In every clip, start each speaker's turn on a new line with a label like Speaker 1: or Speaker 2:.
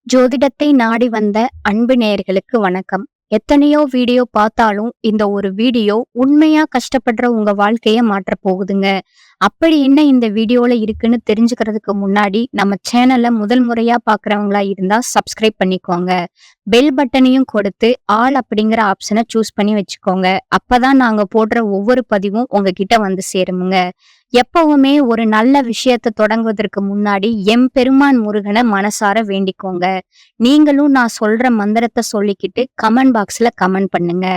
Speaker 1: ஜோதிடத்தை நாடி வந்த அன்பு நேயர்களுக்கு வணக்கம். எத்தனையோ வீடியோ பார்த்தாலும் இந்த ஒரு வீடியோ உண்மையா கஷ்டப்படுற உங்க வாழ்க்கைய மாற்றப் போகுதுங்க. அப்படி என்ன இந்த வீடியோல இருக்குன்னு தெரிஞ்சுக்கிறதுக்கு முன்னாடி நம்ம சேனல்ல முதல் முறையா பார்க்கறவங்களா இருந்தா சப்ஸ்கிரைப் பண்ணிக்கோங்க. பெல் பட்டனையும் கொடுத்து ஆல் அப்படிங்கிற ஆப்ஷனை சூஸ் பண்ணி வச்சுக்கோங்க. அப்பதான் நாங்க போடுற ஒவ்வொரு பதிவும் உங்ககிட்ட வந்து சேருமுங்க. எப்பவுமே ஒரு நல்ல விஷயத்தை தொடங்குவதற்கு முன்னாடி எம்பெருமான் முருகனை மனசார வேண்டிக்கோங்க. நீங்களும் நான் சொல்ற மந்திரத்தை சொல்லிக்கிட்டு கமெண்ட் பாக்ஸ்ல கமெண்ட் பண்ணுங்க.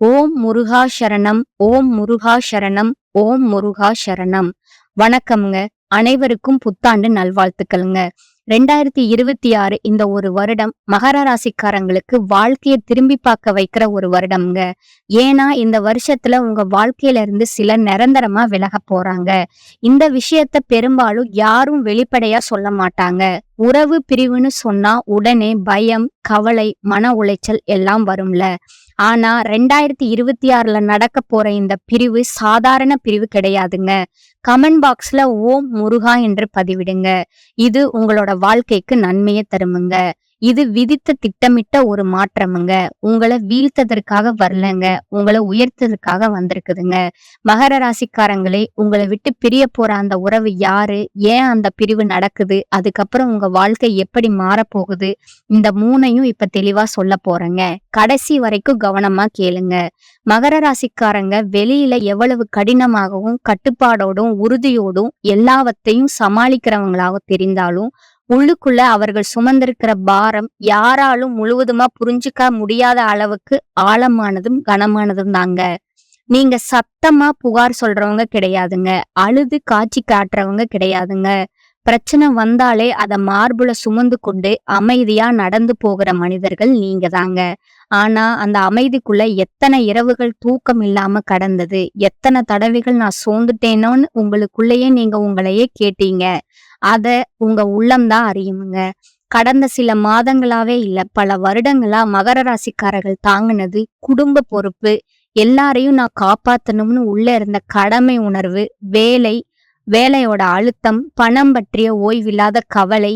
Speaker 1: ஓம் முருகா சரணம், ஓம் முருகா சரணம், ஓம் முருகா சரணம். வணக்கம்ங்க. அனைவருக்கும் புத்தாண்டு நல்வாழ்த்துக்களுங்க. 2026 இந்த ஒரு வருடம் மகர ராசிக்காரங்களுக்கு வாழ்க்கையை திரும்பி பார்க்க வைக்கிற ஒரு வருடம்ங்க. ஏன்னா இந்த வருஷத்துல உங்க வாழ்க்கையில இருந்து சிலர் நிரந்தரமா விலக போறாங்க. இந்த விஷயத்த பெரும்பாலும் யாரும் வெளிப்படையா சொல்ல மாட்டாங்க. உறவு பிரிவுன்னு சொன்னா உடனே பயம், கவலை, மன உளைச்சல் எல்லாம் வரும்ல. ஆனா 2026ல நடக்க போற இந்த பிரிவு சாதாரண பிரிவு கிடையாதுங்க. கமெண்ட் பாக்ஸ்ல ஓம் முருகா என்று பதிவிடுங்க. இது உங்களோட வாழ்க்கைக்கு நன்மையை தருமுங்க. இது விதித்த திட்டமிட்ட ஒரு மாற்றமுங்க. உங்களை வீழ்த்ததற்காக வரலங்க, உங்களை உயர்த்ததற்காக வந்திருக்குதுங்க. மகர ராசிக்காரங்களே, உங்களை விட்டு பிரிய போற அந்த உறவு யாரு, ஏன் அந்த பிரிவு நடக்குது, அதுக்கப்புறம் உங்க வாழ்க்கை எப்படி மாறப்போகுது, இந்த மூணையும் இப்ப தெளிவா சொல்ல போறேங்க. கடைசி வரைக்கும் கவனமா கேளுங்க. மகர ராசிக்காரங்க வெளியில எவ்வளவு கடினமாகவும் கட்டுப்பாடோடும் உறுதியோடும் எல்லாவற்றையும் சமாளிக்கிறவங்களாக தெரிந்தாலும் உள்ளுக்குள்ள அவர்கள் சுமந்திருக்கிற பாரம் யாராலும் முழுவதுமா புரிஞ்சுக்க முடியாத அளவுக்கு ஆழமானதும் கனமானதும் தாங்க. நீங்க சத்தமா புகார் சொல்றவங்க கிடையாதுங்க. அழுது காட்சி காட்டுறவங்க கிடையாதுங்க. பிரச்சனை வந்தாலே அதை மார்புல சுமந்து கொண்டு அமைதியா நடந்து போகிற மனிதர்கள் நீங்க தாங்க. ஆனா அந்த அமைதிக்குள்ள எத்தனை இரவுகள் தூக்கம் இல்லாம கடந்தது, எத்தனை தடவைகள் நான் சோர்ந்துட்டேனோன்னு உங்களுக்குள்ளேயே நீங்க உங்களையே கேட்டீங்க. அத உங்க உள்ளம்தான் அறியுமுங்க. கடந்த சில மாதங்களாவே இல்ல, பல வருடங்களா மகர ராசிக்காரர்கள் தாங்கினது குடும்ப பொறுப்பு, எல்லாரையும் நான் காப்பாத்தணும்னு உள்ள இருந்த கடமை உணர்வு, வேலையோட அழுத்தம், பணம் பற்றிய ஓய்வில்லாத கவலை,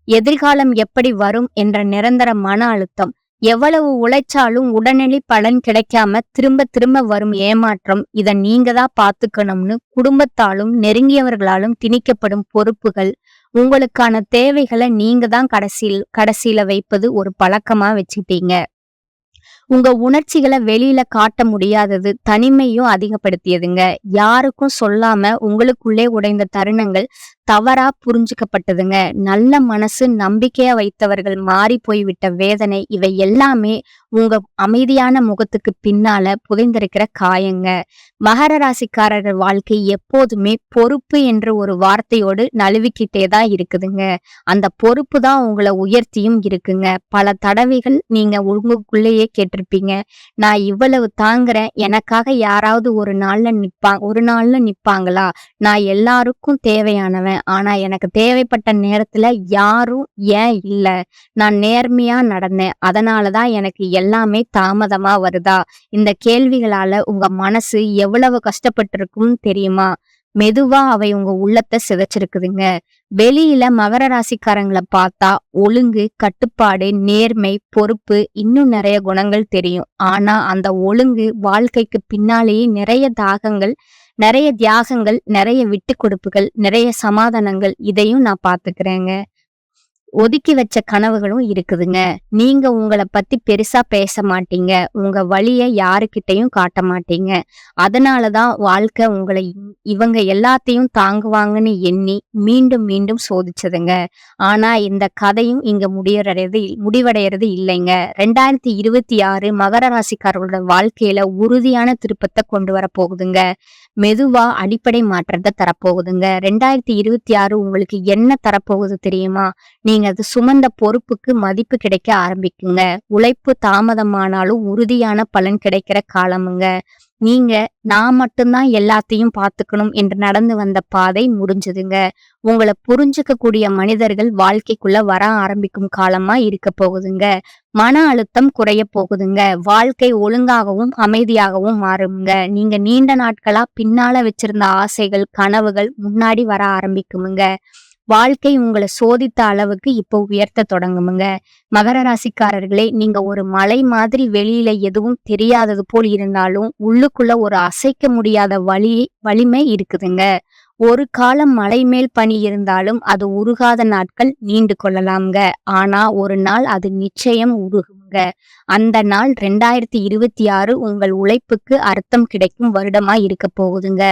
Speaker 1: எதிர்காலம் எப்படி வரும் என்ற நிரந்தர மன அழுத்தம், எவ்வளவு உழைச்சாலும் உடனடி பலன் கிடைக்காம திரும்ப திரும்ப வரும் ஏமாற்றம், இத நீங்க தான் பாத்துக்கணும்னு குடும்பத்தாலும் நெருங்கியவர்களாலும் திணிக்கப்படும் பொறுப்புகள், உங்களுக்கான தேவைகளை நீங்க தான் கடைசியில வைப்பது ஒரு பழக்கமா வச்சுட்டீங்க. உங்க உணர்ச்சிகளை வெளியில காட்ட முடியாதது தனிமையும் அதிகப்படுத்தியதுங்க. யாருக்கும் சொல்லாம உங்களுக்குள்ளே உடைந்த தருணங்கள் தவறா புரிஞ்சுக்கப்பட்டதுங்க. நல்ல மனசு, நம்பிக்கையா வைத்தவர்கள் மாறி போய்விட்ட வேதனை, இவை எல்லாமே உங்க அமைதியான முகத்துக்கு பின்னால புதைந்திருக்கிற காயங்க. மகர ராசிக்காரர்கள் வாழ்க்கை எப்போதுமே பொறுப்பு என்ற ஒரு வார்த்தையோடு நழுவிக்கிட்டே தான் இருக்குதுங்க. அந்த பொறுப்பு தான் உங்களை உயர்த்தியும் இருக்குங்க. பல தடவைகள் நீங்க உங்களுக்குள்ளேயே கேட்டிருப்பீங்க, நான் இவ்வளவு தாங்குறேன், எனக்காக யாராவது ஒரு நாள்ல நிப்பாங்களா, நான் எல்லாருக்கும் தேவையானவன், ஆனா எனக்கு தேவைப்பட்ட நேரத்துல யாரும் ஏன் இல்ல, நான் நேர்மையா நடந்தேன், அதனாலதான் எனக்கு எல்லாமே தாமதமா வருதா, இந்த கேள்விகளால உங்க மனசு எவ்வளவு கஷ்டப்பட்டிருக்கும்னு தெரியுமா? மெதுவா அவை உங்க உள்ளத்தை சிதைச்சிருக்குதுங்க. வெளியில மகர ராசிக்காரங்களை பார்த்தா ஒழுங்கு, கட்டுப்பாடு, நேர்மை, பொறுப்பு, இன்னும் நிறைய குணங்கள் தெரியும். ஆனா அந்த ஒழுங்கு வாழ்க்கைக்கு பின்னாலேயே நிறைய தியாகங்கள், நிறைய விட்டு கொடுப்புகள், நிறைய சமாதானங்கள், இதையும் நான் பாத்துக்கிறேங்க. ஒதுக்கி வச்ச கனவுகளும் இருக்குதுங்க. நீங்க உங்களை பத்தி பெருசா பேச மாட்டீங்க, உங்க வழிய யாருக்கிட்டையும் காட்ட மாட்டீங்க. அதனாலதான் வாழ்க்கை உங்களை இவங்க எல்லாத்தையும் தாங்குவாங்கன்னு எண்ணி மீண்டும் மீண்டும் சோதிச்சதுங்க. ஆனா இந்த கதையும் இங்க முடிவடைறது இல்லைங்க. 2026 மகர ராசிக்காரர்களோட வாழ்க்கையில உறுதியான திருப்பத்தை கொண்டு வர போகுதுங்க. மெதுவா அடிப்படை மாற்றத்தை தரப்போகுதுங்க. 2026 உங்களுக்கு என்ன தரப்போகுது தெரியுமா? நீங்க அது சுமந்த பொறுப்புக்கு மதிப்பு கிடைக்க ஆரம்பிக்குங்க. உழைப்பு தாமதமானாலும் உறுதியான பலன் கிடைக்கிற காலமுங்க. நீங்க நான் மட்டும்தான் எல்லாத்தையும் பார்த்துக்கணும் என்று நடந்து வந்த பாதை முடிஞ்சதுங்க. உங்களை புரிஞ்சுக்க கூடிய மனிதர்கள் வாழ்க்கைக்குள்ள வர ஆரம்பிக்கும் காலமா இருக்க போகுதுங்க. மன அழுத்தம் குறைய போகுதுங்க. வாழ்க்கை ஒழுங்காகவும் அமைதியாகவும் மாறுங்க. நீங்க நீண்ட நாட்களா பின்னால வச்சிருந்த ஆசைகள், கனவுகள் முன்னாடி வர ஆரம்பிக்குமுங்க. வாழ்க்கை உங்களை சோதித்த அளவுக்கு இப்போ உயர்த்த தொடங்குமுங்க. மகர ராசிக்காரர்களே, நீங்க ஒரு மலை மாதிரி வெளியில எதுவும் தெரியாதது போல் இருந்தாலும் உள்ளுக்குள்ள ஒரு அசைக்க முடியாத வலிமை இருக்குதுங்க. ஒரு காலம் மலை மேல் பனி இருந்தாலும் அது உருகாத நாட்கள் நீண்டு கொள்ளலாம்ங்க. ஆனா ஒரு நாள் அது நிச்சயம் உருகுங்க. அந்த நாள் 2026 உங்கள் உழைப்புக்கு அர்த்தம் கிடைக்கும் வருடமா இருக்க போகுதுங்க.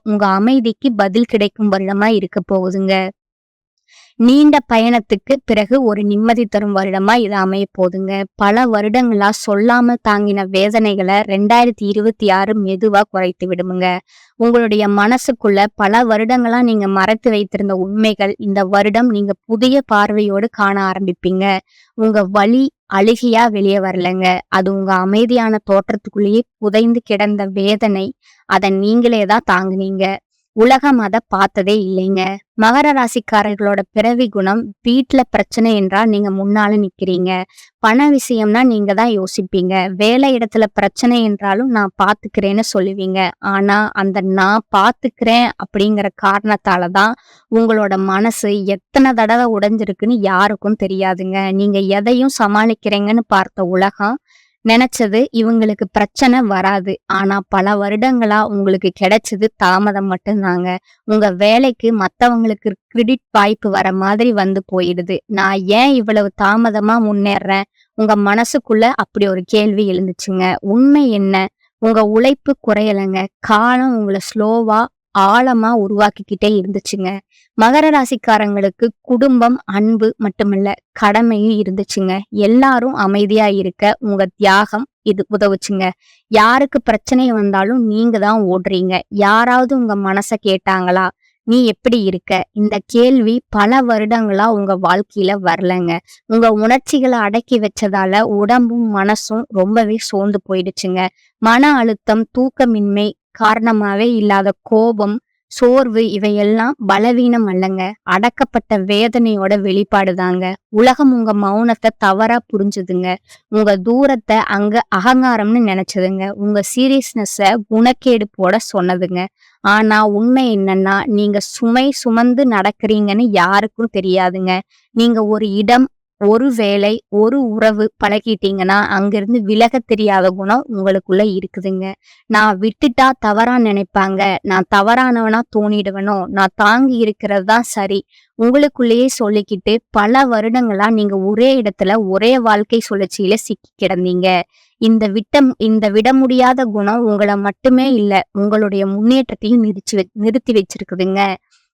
Speaker 1: உங்க அமைதிக்கு பதில் கிடைக்கும் வருடமா இருக்க போகுதுங்க. நீண்ட பயணத்துக்கு பிறகு ஒரு நிம்மதி தரும் வருடமா இது அமைய போதுங்க. பல வருடங்களா சொல்லாம தாங்கின வேதனைகளை 2026 மெதுவா குறைத்து விடுமுங்க. உங்களுடைய மனசுக்குள்ள பல வருடங்களா நீங்க மறைத்து வைத்திருந்த உண்மைகள் இந்த வருடம் நீங்க புதிய பார்வையோடு காண ஆரம்பிப்பீங்க. உங்க வலி அழுகியா வெளியே வரலங்க. அது உங்க அமைதியான தோற்றத்துக்குள்ளேயே புதைந்து கிடந்த வேதனை. அதை நீங்களே தான் தாங்குனீங்க. உலகம் அத பார்த்ததே இல்லைங்க. மகர ராசிக்காரர்களோட பிறவி குணம், வீட்டுல பிரச்சனை என்றால் நீங்க முன்னால நிக்கிறீங்க. பண விஷயம்னா நீங்க தான் யோசிப்பீங்க. வேலை இடத்துல பிரச்சனை என்றாலும் நான் பாத்துக்கிறேன்னு சொல்லுவீங்க. ஆனா அந்த நான் பாத்துக்கிறேன் அப்படிங்கிற காரணத்தாலதான் உங்களோட மனசு எத்தனை தடவை உடைஞ்சிருக்குன்னு யாருக்கும் தெரியாதுங்க. நீங்க எதையும் சமாளிக்கிறீங்கன்னு பார்த்த உலகம் நினைச்சது இவங்களுக்கு பிரச்சனை வராது. ஆனா பல வருடங்களா உங்களுக்கு கிடைச்சது தாமதம் மட்டும்தாங்க. உங்க வேலைக்கு மத்தவங்களுக்கு கிரெடிட் வாய்ப்பு வர மாதிரி வந்து போயிடுது. நான் ஏன் இவ்வளவு தாமதமா முன்னேறேன்? உங்க மனசுக்குள்ள அப்படி ஒரு கேள்வி எழுந்துச்சுங்க. உண்மை என்ன? உங்க உழைப்பு குறையலைங்க. காலம் உங்களை ஸ்லோவா ஆழமா உருவாக்கிக்கிட்டே இருந்துச்சுங்க. மகர ராசிக்காரங்களுக்கு குடும்பம், அன்பு மட்டுமல்ல கடமையும் இருந்துச்சுங்க. எல்லாரும் அமைதியா இருக்க உங்க தியாகம் இது உதவுச்சுங்க. யாருக்கு பிரச்சனை வந்தாலும் நீங்க தான் ஓடுறீங்க. யாராவது உங்க மனச கேட்டாங்களா? நீ எப்படி இருக்க? இந்த கேள்வி பல வருடங்களா உங்க வாழ்க்கையில வரலங்க. உங்க உணர்ச்சிகளை அடக்கி வச்சதால உடம்பும் மனசும் ரொம்பவே சோர்ந்து போயிடுச்சுங்க. மன அழுத்தம், தூக்கமின்மை காரணமாவே இல்லாத கோபம், சோர்வு இவையெல்லாம் பலவீனம் அல்லங்க. அடக்கப்பட்ட வேதனையோட வெளிப்பாடுதாங்க. உலகம் உங்க மௌனத்தை தவறா புரிஞ்சுதுங்க. உங்க தூரத்தை அங்க அகங்காரம்னு நினைச்சதுங்க. உங்க சீரியஸ்னஸ குணக்கேடு போட சொன்னதுங்க. ஆனா உண்மை என்னன்னா, நீங்க சுமை சுமந்து நடக்கிறீங்கன்னு யாருக்கும் தெரியாதுங்க. நீங்க ஒரு இடம், ஒரு வேலை, ஒரு உறவு பழகிட்டீங்கன்னா அங்கிருந்து விலக தெரியாத குணம் உங்களுக்குள்ள இருக்குதுங்க. நான் விட்டுட்டா தவறா நினைப்பாங்க, நான் தவறானவனா தோணிடுவனோ, நான் தாங்கி இருக்கிறது தான் சரி உங்களுக்குள்ளேயே சொல்லிக்கிட்டு பல வருடங்களா நீங்க ஒரே இடத்துல ஒரே வாழ்க்கை சுழற்சியில சிக்கி கிடந்தீங்க. இந்த விட முடியாத குணம் உங்களை மட்டுமே இல்ல, உங்களுடைய முன்னேற்றத்தையும் நிறுத்தி வச்சிருக்குதுங்க.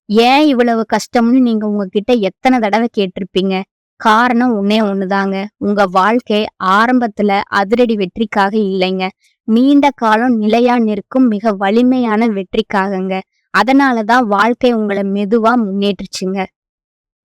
Speaker 1: ஏன் இவ்வளவு கஷ்டம்னு நீங்க உங்ககிட்ட எத்தனை தடவை கேட்டிருப்பீங்க. காரணம் ஒன்னே ஒண்ணுதாங்க. உங்க வாழ்க்கை ஆரம்பத்துல அதிரடி வெற்றிக்காக இல்லைங்க. நீண்ட காலம் நிலையா நிற்கும் மிக வலிமையான வெற்றிக்காகங்க. அதனாலதான் வாழ்க்கை உங்களை மெதுவா முன்னேற்றுச்சுங்க.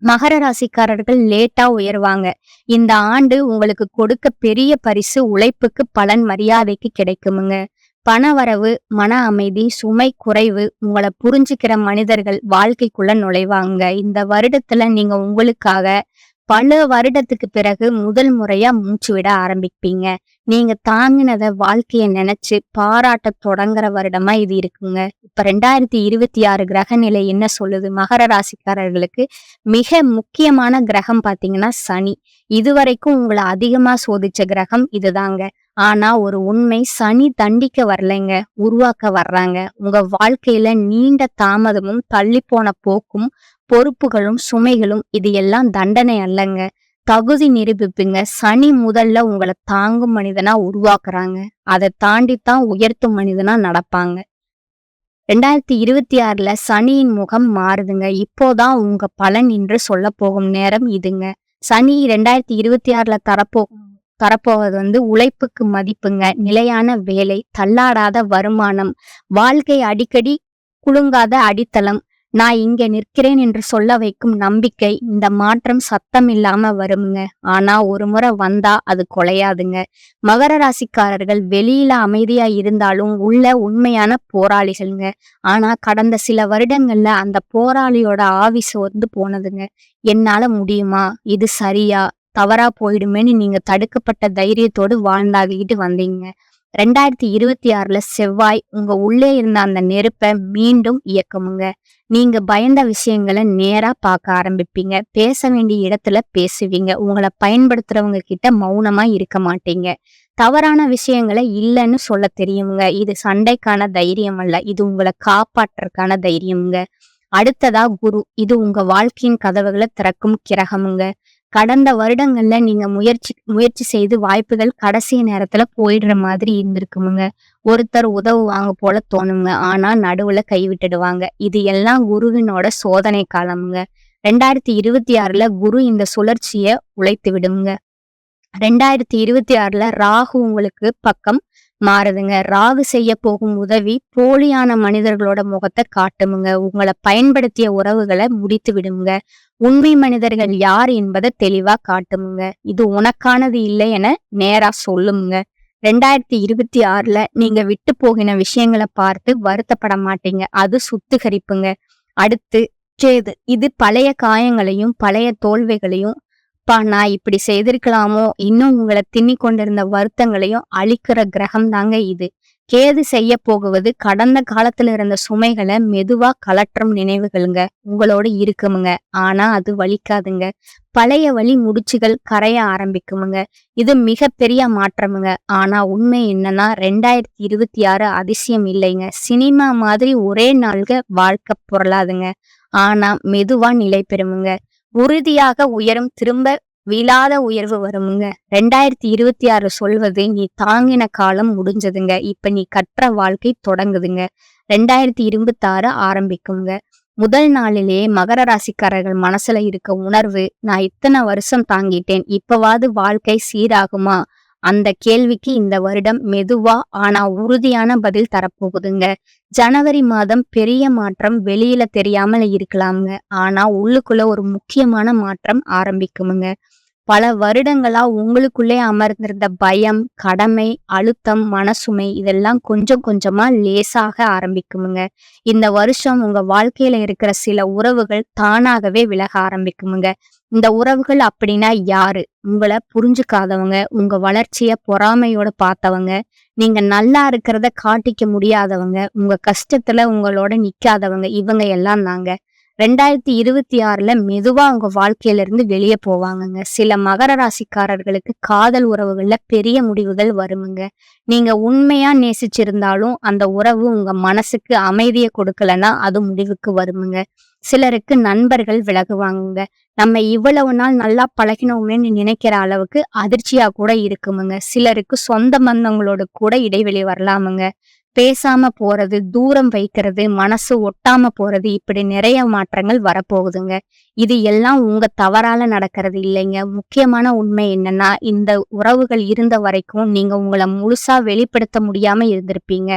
Speaker 1: மகர ராசிக்காரர்கள் லேட்டா உயர்வாங்க. இந்த ஆண்டு உங்களுக்கு கொடுக்க பெரிய பரிசு உழைப்புக்கு பலன், மரியாதைக்கு கிடைக்குமுங்க. பணவரவு, மன அமைதி, சுமை குறைவு, உங்களை புரிஞ்சுக்கிற மனிதர்கள் வாழ்க்கைக்குள்ள நுழைவாங்க. இந்த வருடத்துல நீங்க உங்களுக்காக பல வருடத்துக்கு பிறகு முதல் முறையா மூச்சு விட ஆரம்பிப்பீங்க. நீங்க தாங்கினத வாழ்க்கைய நினைச்சு பாராட்ட தொடங்குற வருடமா இது இருக்குங்க. இப்ப 2026 கிரக நிலை என்ன சொல்லுது? மகர ராசிக்காரர்களுக்கு மிக முக்கியமான கிரகம் பாத்தீங்கன்னா சனி. இதுவரைக்கும் உங்களை அதிகமா சோதிச்ச கிரகம் இதுதாங்க. ஆனா ஒரு உண்மை, சனி தண்டிக்க வரலைங்க, உருவாக்க வர்றாங்க. உங்க வாழ்க்கையில நீண்ட தாமதமும், தள்ளி போன போக்கும், பொறுப்புகளும், சுமைகளும் இது எல்லாம் தண்டனை அல்லங்க, தகுதி நிரூபிப்புங்க. சனி முதல்ல உங்களை தாங்கும் மனிதனா உருவாக்குறாங்க. அதை தாண்டித்தான் உயர்த்தும் மனிதனா நடப்பாங்க. 2026 சனியின் முகம் மாறுதுங்க. இப்போதான் உங்க பலன் என்று சொல்ல போகும் நேரம் இதுங்க. சனி 2026 தரப்போவது உழைப்புக்கு மதிப்புங்க, நிலையான வேலை, தள்ளாடாத வருமானம், வாழ்க்கை அடிக்கடி குலுங்காத அடித்தளம், நான் இங்க நிற்கிறேன் என்று சொல்ல வைக்கும் நம்பிக்கை. இந்த மாற்றம் சத்தம் இல்லாம வருங்க. ஆனா ஒரு முறை வந்தா அது கொலையாதுங்க. மகர ராசிக்காரர்கள் வெளியில அமைதியா இருந்தாலும் உள்ள உண்மையான போராளிகள்ங்க. ஆனா கடந்த சில வருடங்கள்ல அந்த போராளியோட ஆவி சோர்ந்து போனதுங்க. என்னால முடியுமா? இது சரியா? தவறா போயிடுமேன்னு நீங்க தடுக்கப்பட்ட தைரியத்தோடு வாழ்ந்தாகிட்டு வந்தீங்க. 2026ல செவ்வாய் உங்க உள்ளே இருந்த அந்த நெருப்பை மீண்டும் இயக்குமுங்க. நீங்க பயந்த விஷயங்களை நேரா பார்க்க ஆரம்பிப்பீங்க. பேச வேண்டிய இடத்துல பேசுவீங்க. உங்களை பயன்படுத்துறவங்க கிட்ட மௌனமா இருக்க மாட்டீங்க. தவறான விஷயங்களை இல்லைன்னு சொல்ல தெரியுமுங்க. இது சண்டைக்கான தைரியம் அல்ல. இது உங்களை காப்பாற்றுறதுக்கான தைரியமுங்க. அடுத்ததா குரு. இது உங்க வாழ்க்கையின் கதவுகளை திறக்கும் கிரகமுங்க. கடந்த வருடங்கள்ல நீங்க முயற்சி செய்து வாய்ப்புகள் கடைசி நேரத்துல போயிடுற மாதிரி இருந்திருக்குமுங்க. ஒருத்தர் உதவுவாங்க போல தோணுங்க. ஆனா நடுவுல கைவிட்டுடுவாங்க. இது எல்லாம் குருவினோட சோதனை காலமுங்க. 2026ல குரு இந்த சுழற்சிய உழைத்து விடுங்க. 2026ல ராகு உங்களுக்கு பக்கம் மாறுதுங்க. ராகு செய்ய போகும் உதவி போலியான மனிதர்களோட முகத்தை காட்டுமுங்க. உங்களை பயன்படுத்திய உறவுகளை முடித்து விடுங்க. உண்மை மனிதர்கள் யார் என்பதை தெளிவா காட்டுமுங்க. இது உனக்கானது இல்லை என நேரா சொல்லுங்க. 2026ல நீங்க விட்டு போகின விஷயங்களை பார்த்து வருத்தப்பட மாட்டீங்க. அது சுத்திகரிப்புங்க. அடுத்து கேது. இது பழைய காயங்களையும் பழைய தோல்விகளையும் நான் இப்படி செய்திருக்கலாமோ இன்னும் உங்களை திண்ணி கொண்டிருந்த வருத்தங்களையும் அழிக்கிற கிரகம் தாங்க இது. கேது செய்ய போகுவது கடந்த காலத்துல இருந்த சுமைகளை மெதுவா கலற்றும் நினைவுகளுங்க. உங்களோட இருக்குமுங்க. ஆனா அது வலிக்காதுங்க. பழைய வழி முடிச்சுகள் கரைய ஆரம்பிக்குமுங்க. இது மிகப்பெரிய மாற்றமுங்க. ஆனா உண்மை என்னன்னா 2026 அதிசயம் இல்லைங்க. சினிமா மாதிரி ஒரே நாள்க வாழ்க்கை பொருளாதுங்க. ஆனா மெதுவா நிலை பெறுமுங்க. உறுதியாக உயரும், திரும்ப விழாத உயர்வு வருமுங்க. 2026 சொல்வது நீ தாங்கின காலம் முடிஞ்சதுங்க. இப்ப நீ கற்ற வாழ்க்கை தொடங்குதுங்க. 2026 ஆரம்பிக்குங்க. முதல் நாளிலேயே மகர ராசிக்காரர்கள் மனசுல இருக்க உணர்வு, நான் இத்தனை வருஷம் தாங்கிட்டேன், இப்பவாது வாழ்க்கை சீராகுமா? அந்த கேள்விக்கு இந்த வருடம் மெதுவா ஆனா உறுதியான பதில் தரப்போகுதுங்க. ஜனவரி மாதம் பெரிய மாற்றம் வெளியில தெரியாமல இருக்கலாமுங்க. ஆனா உள்ளுக்குள்ள ஒரு முக்கியமான மாற்றம் ஆரம்பிக்குமுங்க. பல வருடங்களா உங்களுக்குள்ளே அமர்ந்திருந்த பயம், கடமை, அழுத்தம், மனசுமை இதெல்லாம் கொஞ்சம் கொஞ்சமா லேசாக ஆரம்பிக்குமுங்க. இந்த வருஷம் உங்க வாழ்க்கையில இருக்கிற சில உறவுகள் தானாகவே விலக ஆரம்பிக்குமுங்க. இந்த உறவுகள் அப்படின்னா யாரு? உங்களை புரிஞ்சுக்காதவங்க, உங்க வளர்ச்சிய பொறாமையோட பார்த்தவங்க, நீங்க நல்லா இருக்கிறத காட்டிக்க முடியாதவங்க, உங்க கஷ்டத்துல உங்களோட நிக்காதவங்க, இவங்க எல்லாம் தாங்க 2026ல மெதுவா உங்க வாழ்க்கையில இருந்து வெளியே போவாங்கங்க. சில மகர ராசிக்காரர்களுக்கு காதல் உறவுகள்ல பெரிய முடிவுகள் வருமுங்க. நீங்க உண்மையா நேசிச்சிருந்தாலும் அந்த உறவு உங்க மனசுக்கு அமைதியை கொடுக்கலன்னா அது முடிவுக்கு வருமுங்க. சிலருக்கு நண்பர்கள் விலகுவாங்க. நம்ம இவ்வளவு நாள் நல்லா பழகினோமேன்னு நினைக்கிற அளவுக்கு அதிர்ச்சியா கூட இருக்குமுங்க. சிலருக்கு சொந்த பந்தங்களோட கூட இடைவெளி வரலாமுங்க. பேசாம போறது, தூரம் வைக்கிறது, மனசு ஒட்டாம போறது, இப்படி நிறைய மாற்றங்கள் வரப்போகுதுங்க. இது எல்லாம் உங்க தவறால நடக்கிறது இல்லைங்க. முக்கியமான உண்மை என்னன்னா, இந்த உறவுகள் இருந்த வரைக்கும் நீங்க உங்களை முழுசா வெளிப்படுத்த முடியாம இருந்திருப்பீங்க.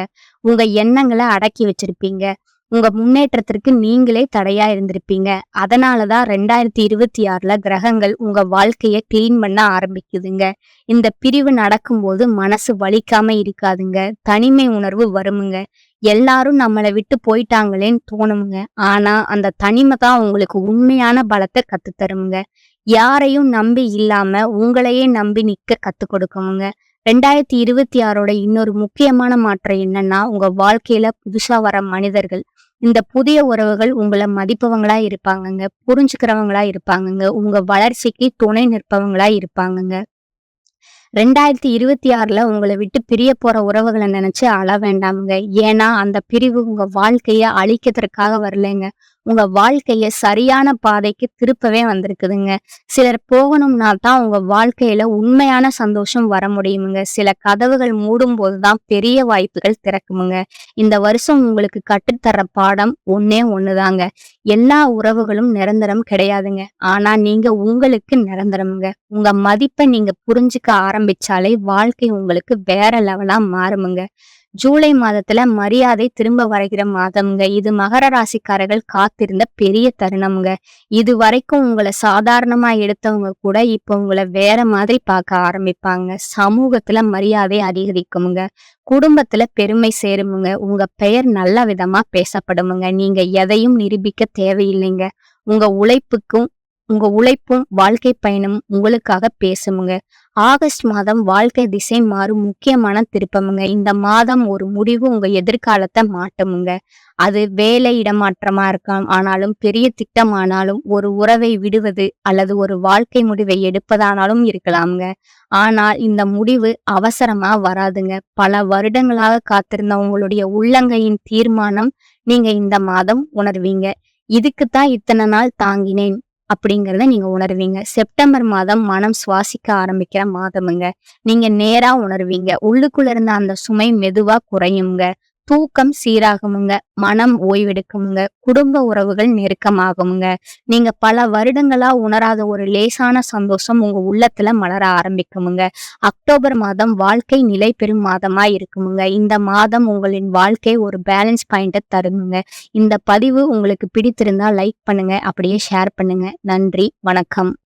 Speaker 1: உங்க எண்ணங்களை அடக்கி வச்சிருப்பீங்க. உங்க முன்னேற்றத்திற்கு நீங்களே தடையா இருந்திருப்பீங்க. அதனாலதான் 2026ல கிரகங்கள் உங்க வாழ்க்கைய கிளீன் பண்ண ஆரம்பிக்குதுங்க. இந்த பிரிவு நடக்கும்போது மனசு வலிக்காம இருக்காதுங்க. தனிமை உணர்வு வருமுங்க. எல்லாரும் நம்மளை விட்டு போயிட்டாங்களேன்னு தோணுமுங்க. ஆனா அந்த தனிமை தான் உங்களுக்கு உண்மையான பலத்தை கத்துத்தருமுங்க. யாரையும் நம்பி இல்லாம உங்களையே நம்பி நிக்க கத்து கொடுக்குமுங்க. 2026ஓட இன்னொரு முக்கியமான மாற்றம் என்னன்னா, உங்க வாழ்க்கையில புதுசா வர மனிதர்கள், இந்த புதிய உறவுகள் உங்களை மதிப்பவங்களா இருப்பாங்கங்க, புரிஞ்சுக்கிறவங்களா இருப்பாங்கங்க, உங்க வளர்ச்சிக்கு துணை நிற்பவங்களா இருப்பாங்கங்க. 2026ல உங்களை விட்டு பிரிய போற உறவுகளை நினைச்சு அழ வேண்டாமுங்க. ஏன்னா அந்த பிரிவு உங்க வாழ்க்கைய அழிக்கிறதுக்காக வரலைங்க. உங்க வாழ்க்கைய சரியான பாதைக்கு திருப்பவே வந்திருக்குதுங்க. சிலர் போகணும்னா தான் உங்க வாழ்க்கையில உண்மையான சந்தோஷம் வர முடியுமுங்க. சில கதவுகள் மூடும் போதுதான் பெரிய வாய்ப்புகள் திறக்குமுங்க. இந்த வருஷம் உங்களுக்கு கற்றுத்தர பாடம் ஒன்னே ஒண்ணுதாங்க. எல்லா உறவுகளும் நிரந்தரம் கிடையாதுங்க. ஆனா நீங்க உங்களுக்கு நிரந்தரமுங்க. உங்க மதிப்பை நீங்க புரிஞ்சுக்க ஆரம்பிச்சாலே வாழ்க்கை உங்களுக்கு வேற லெவலா மாறுமுங்க. ஜூலை மாதத்துல மரியாதை திரும்ப வருகிற மாதம்ங்க. இது மகர ராசிக்காரர்கள் காத்திருந்த பெரிய தருணம்ங்க. இது வரைக்கும் உங்களை சாதாரணமா எடுத்தவங்க கூட இப்ப உங்களை வேற மாதிரி பார்க்க ஆரம்பிப்பாங்க. சமூகத்துல மரியாதை அதிகரிக்குமுங்க. குடும்பத்துல பெருமை சேருமுங்க. உங்க பெயர் நல்ல விதமா பேசப்படுமுங்க. நீங்க எதையும் நிரூபிக்க தேவையில்லைங்க. உங்க உழைப்பும் வாழ்க்கை பயணம் உங்களுக்காக பேசுமுங்க. ஆகஸ்ட் மாதம் வாழ்க்கை திசை மாறும் முக்கியமான திருப்பமுங்க. இந்த மாதம் ஒரு முடிவு உங்க எதிர்காலத்தை மாட்டுமுங்க. அது வேலை இடமாற்றமா இருக்கலாம், ஆனாலும் பெரிய திட்டமானாலும், ஒரு உறவை விடுவது அல்லது ஒரு வாழ்க்கை முடிவை எடுப்பதானாலும் இருக்கலாம்ங்க. ஆனால் இந்த முடிவு அவசரமா வராதுங்க. பல வருடங்களாக காத்திருந்த உங்களுடைய உள்ளங்கையின் தீர்மானம் நீங்க இந்த மாதம் உணர்வீங்க. இதுக்குத்தான் இத்தனை நாள் தாங்கினேன் அப்படிங்கிறத நீங்க உணர்வீங்க. செப்டம்பர் மாதம் மனம் சுவாசிக்க ஆரம்பிக்கிற மாதமுங்க. நீங்க நேரா உணர்வீங்க. உள்ளுக்குள்ள இருந்த அந்த சுமை மெதுவா குறையுங்க. தூக்கம் சீராகுமுங்க. மனம் ஓய்வெடுக்குமுங்க. குடும்ப உறவுகள் நெருக்கமாகுமுங்க. நீங்க பல வருடங்களா உணராத ஒரு லேசான சந்தோஷம் உங்க உள்ளத்துல மலர ஆரம்பிக்குமுங்க. அக்டோபர் மாதம் வாழ்க்கை நிலை பெறும் மாதமா இருக்குமுங்க. இந்த மாதம் உங்களின் வாழ்க்கை ஒரு பேலன்ஸ் பாயிண்ட தருமுங்க. இந்த பதிவு உங்களுக்கு பிடித்திருந்தா லைக் பண்ணுங்க, அப்படியே ஷேர் பண்ணுங்க. நன்றி, வணக்கம்.